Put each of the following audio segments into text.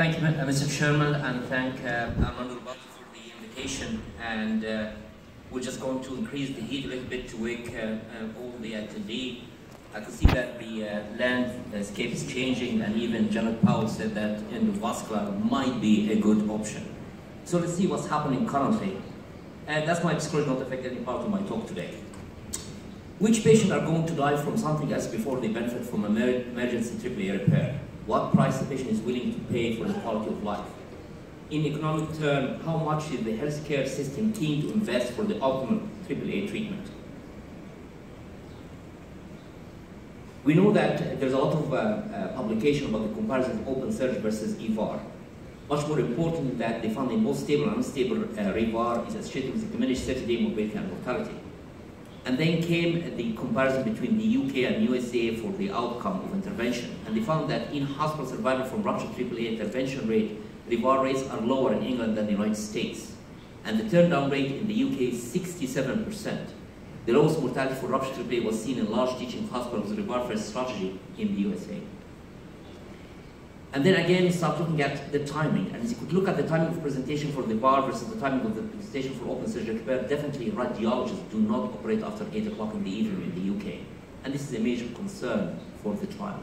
Thank you, Mr. Chairman, and thank Honorable Butler for the invitation. And we're just going to increase the heat a little bit to wake all the attendees. I can see that the landscape is changing, and even Janet Powell said that endovascular might be a good option. So let's see what's happening currently. And that's my disclosure, not affect any part of my talk today. Which patients are going to die from something else before they benefit from emergency AAA repair? What price the patient is willing to pay for the quality of life? In economic terms, how much is the healthcare system keen to invest for the optimal AAA treatment? We know that there's a lot of publication about the comparison of open surgery versus EVAR. Much more important that they found in both stable and unstable REVAR is associated with diminished 30-day morbidity and mortality. And then came the comparison between the UK and USA for the outcome of intervention. And they found that in hospital survival from rupture AAA intervention rate, REVAR rates are lower in England than the United States. And the turn-down rate in the UK is 67%. The lowest mortality for rupture AAA was seen in large teaching hospitals with REVAR first strategy in the USA. And then again, we start looking at the timing. And as you could look at the timing of presentation for the VAR versus the timing of the presentation for open surgery repair, definitely radiologists do not operate after 8 o'clock in the evening in the UK. And this is a major concern for the trial.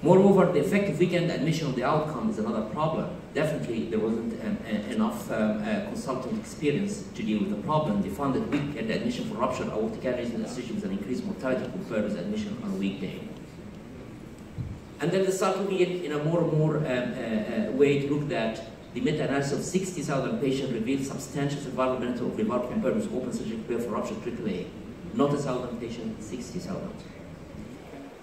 Moreover, the effective weekend admission of the outcome is another problem. Definitely, there wasn't enough consultant experience to deal with the problem. They found that weekend admission for rupture aortic aneurysm associated with an increased mortality compared with admission on a weekday. And then they start looking at in a more and more way to look at the meta-analysis of 60,000 patients revealed substantial survival benefit of REVAR compared with open surgery repair for rupture AAA. Not 1,000 patients, 60,000.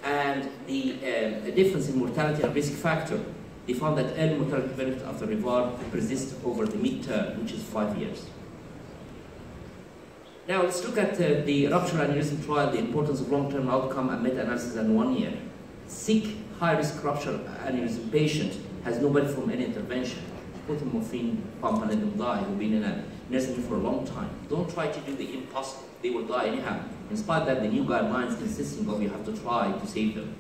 And the difference in mortality and risk factor, they found that early mortality benefit after REVAR persists over the mid-term, which is 5 years. Now let's look at the rupture aneurysm trial, the importance of long-term outcome and meta-analysis in 1 year. Sick, high-risk rupture aneurysm patient has nobody from any intervention. Put a morphine pump and let them die, who've been in a nursing home for a long time. Don't try to do the impossible. They will die anyhow. In spite of that, the new guidelines insisting of you have to try to save them.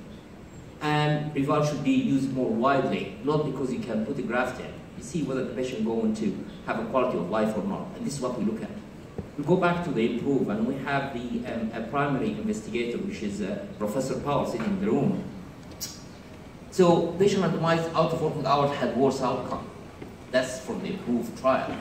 And REVAR should be used more widely, not because you can put a graft in. You see whether the patient is going to have a quality of life or not. And this is what we look at. We go back to the improve, and we have the primary investigator, which is Professor Powell sitting in the room. So patient randomized out of working hours had worse outcome. That's for the improved trial.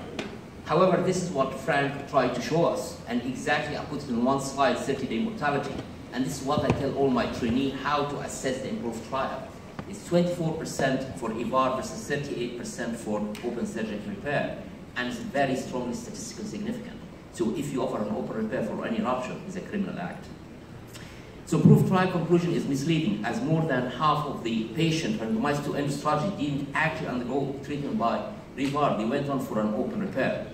However, this is what Frank tried to show us, and exactly I put it in one slide, 30-day mortality. And this is what I tell all my trainees how to assess the improved trial. It's 24% for EVAR versus 38% for open surgery repair, and it's very strongly statistically significant. So if you offer an open repair for any rupture, it's a criminal act. So improved trial conclusion is misleading, as more than half of the patients randomized to end strategy didn't actually undergo treatment by REVAR. They went on for an open repair.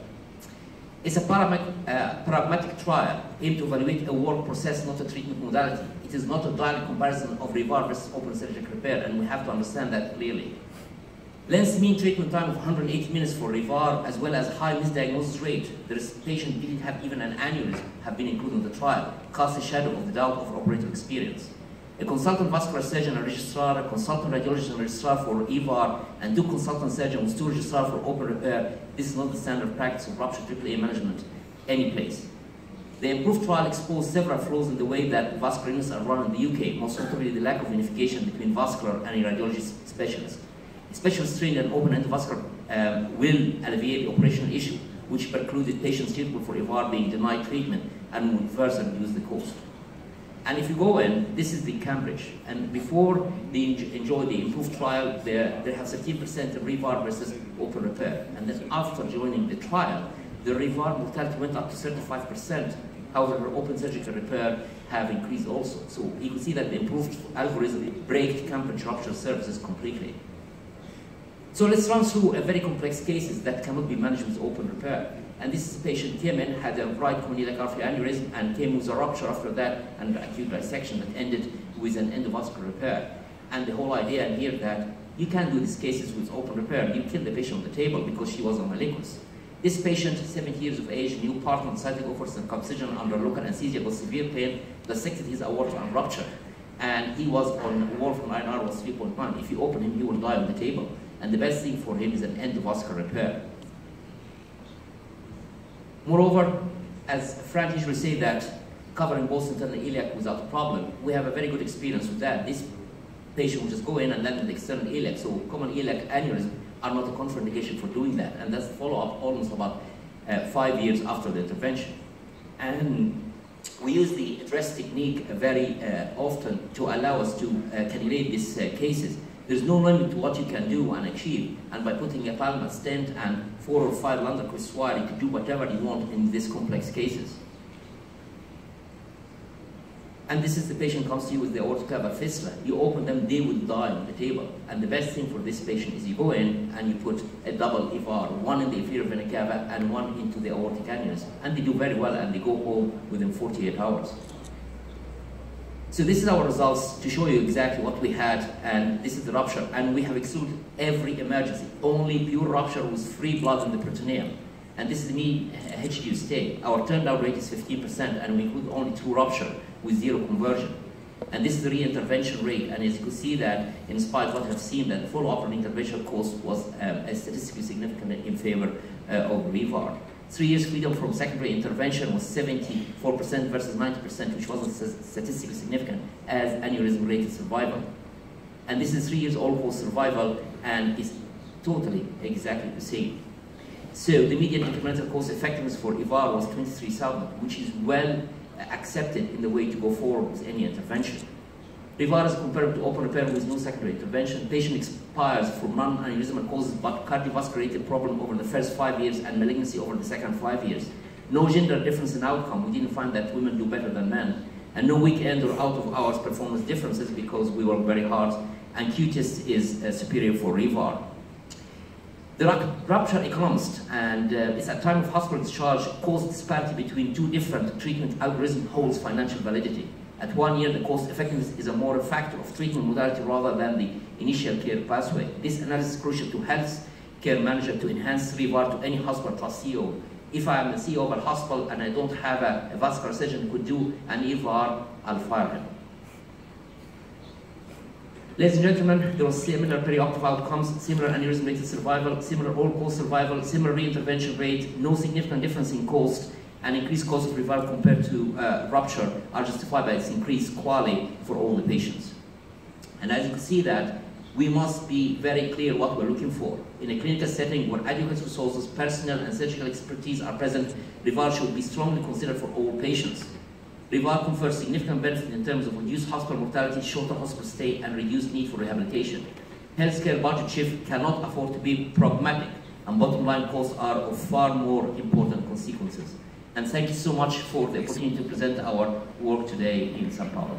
It's a pragmatic trial aimed to evaluate a work process, not a treatment modality. It is not a direct comparison of REVAR versus open surgical repair, and we have to understand that clearly. Length mean treatment time of 180 minutes for REVAR, as well as high misdiagnosis rate. There is patient didn't have even an aneurysm, have been included in the trial, cast a shadow of the doubt of operator experience. A consultant vascular surgeon and registrar, a consultant radiologist and registrar for EVAR, and 2 consultant surgeons with 2 registrars for open repair. This is not the standard practice of rupture AAA management any place. The improved trial exposed several flaws in the way that vascular units are run in the UK, most notably the lack of unification between vascular and a radiologist specialist. Specialist trained in open endovascular will alleviate the operational issue, which precluded patients suitable for EVAR being denied treatment and would further reduce the cost. And if you go in, this is the Cambridge, and before they enjoy the improved trial, they have 13% of REVAR versus open repair. And then after joining the trial, the REVAR mortality went up to 35%. However, open surgical repair have increased also. So you can see that the improved algorithm braked Cambridge rupture services completely. So let's run through a very complex cases that cannot be managed with open repair. And this is a patient came in, had a right corneal artery aneurysm, and came with a rupture after that, and acute dissection that ended with an endovascular repair. And the whole idea here that you can't do these cases with open repair. You kill the patient on the table because she was on malignus. This patient, 70 years of age, new partner, cytic offers and circumcision under local anesthesia with severe pain, dissected his aorta and rupture. and he was on warfarin INR was 3.9. If you open him, he will die on the table. And the best thing for him is an endovascular repair. Moreover, as Frank usually say that covering both internal iliac without a problem, we have a very good experience with that. This patient will just go in and land in the external iliac, so common iliac aneurysm are not a contraindication for doing that, and that's follow-up almost about 5 years after the intervention. And we use the address technique very often to allow us to calibrate these cases. There's no limit to what you can do and achieve, and by putting a palmar stent and 4 or 5 lambda cruciate, you can do whatever you want in these complex cases. And this is the patient comes to you with the aortic cava fistula. You open them, they would die on the table. And the best thing for this patient is you go in and you put a double EVAR, one in the inferior vena cava and one into the aortic aneurysm. And they do very well, and they go home within 48 hours. So this is our results to show you exactly what we had, and this is the rupture. And we have excluded every emergency, only pure rupture with free blood in the peritoneum. And this is the mean HDU state. Our turnaround rate is 15%, and we include only 2 rupture with 0 conversion. And this is the re-intervention rate, and as you can see that, in spite of what I've seen, that the follow-up and intervention cost was statistically significant in favor of REVAR. 3 years freedom from secondary intervention was 74% versus 90%, which wasn't statistically significant as aneurysm-related survival. And this is 3 years all-cause survival, and is totally exactly the same. So the median incremental cost effectiveness for EVAR was 23,000, which is well accepted in the way to go forward with any intervention. REVAR is comparable to open repair with no secondary intervention. Patient expires from non-aneurysmal causes but cardiovascular problem over the first 5 years and malignancy over the second 5 years. No gender difference in outcome. We didn't find that women do better than men. And no weekend or out of hours performance differences because we work very hard. And QTWiST is superior for REVAR. The rupture economist, and it's at time of hospital discharge, cost disparity between 2 different treatment algorithms holds financial validity. At 1 year, the cost effectiveness is a more a factor of treatment modality rather than the initial care pathway. This analysis is crucial to health care manager to enhance REVAR to any hospital plus CEO. If I am the CEO of a hospital and I don't have a vascular surgeon who could do an EVAR, I'll fire him. Ladies and gentlemen, there was similar perioperative outcomes, similar aneurysm-related survival, similar all-cause survival, similar re-intervention rate, no significant difference in cost, and increased cost of REVAR compared to rupture are justified by its increased quality for all the patients. And as you can see that, we must be very clear what we're looking for. In a clinical setting where adequate resources, personnel, and surgical expertise are present, REVAR should be strongly considered for all patients. REVAR confers significant benefit in terms of reduced hospital mortality, shorter hospital stay, and reduced need for rehabilitation. Healthcare budget shift cannot afford to be pragmatic, and bottom line costs are of far more important consequences. And thank you so much for the opportunity to present our work today in Sao Paulo.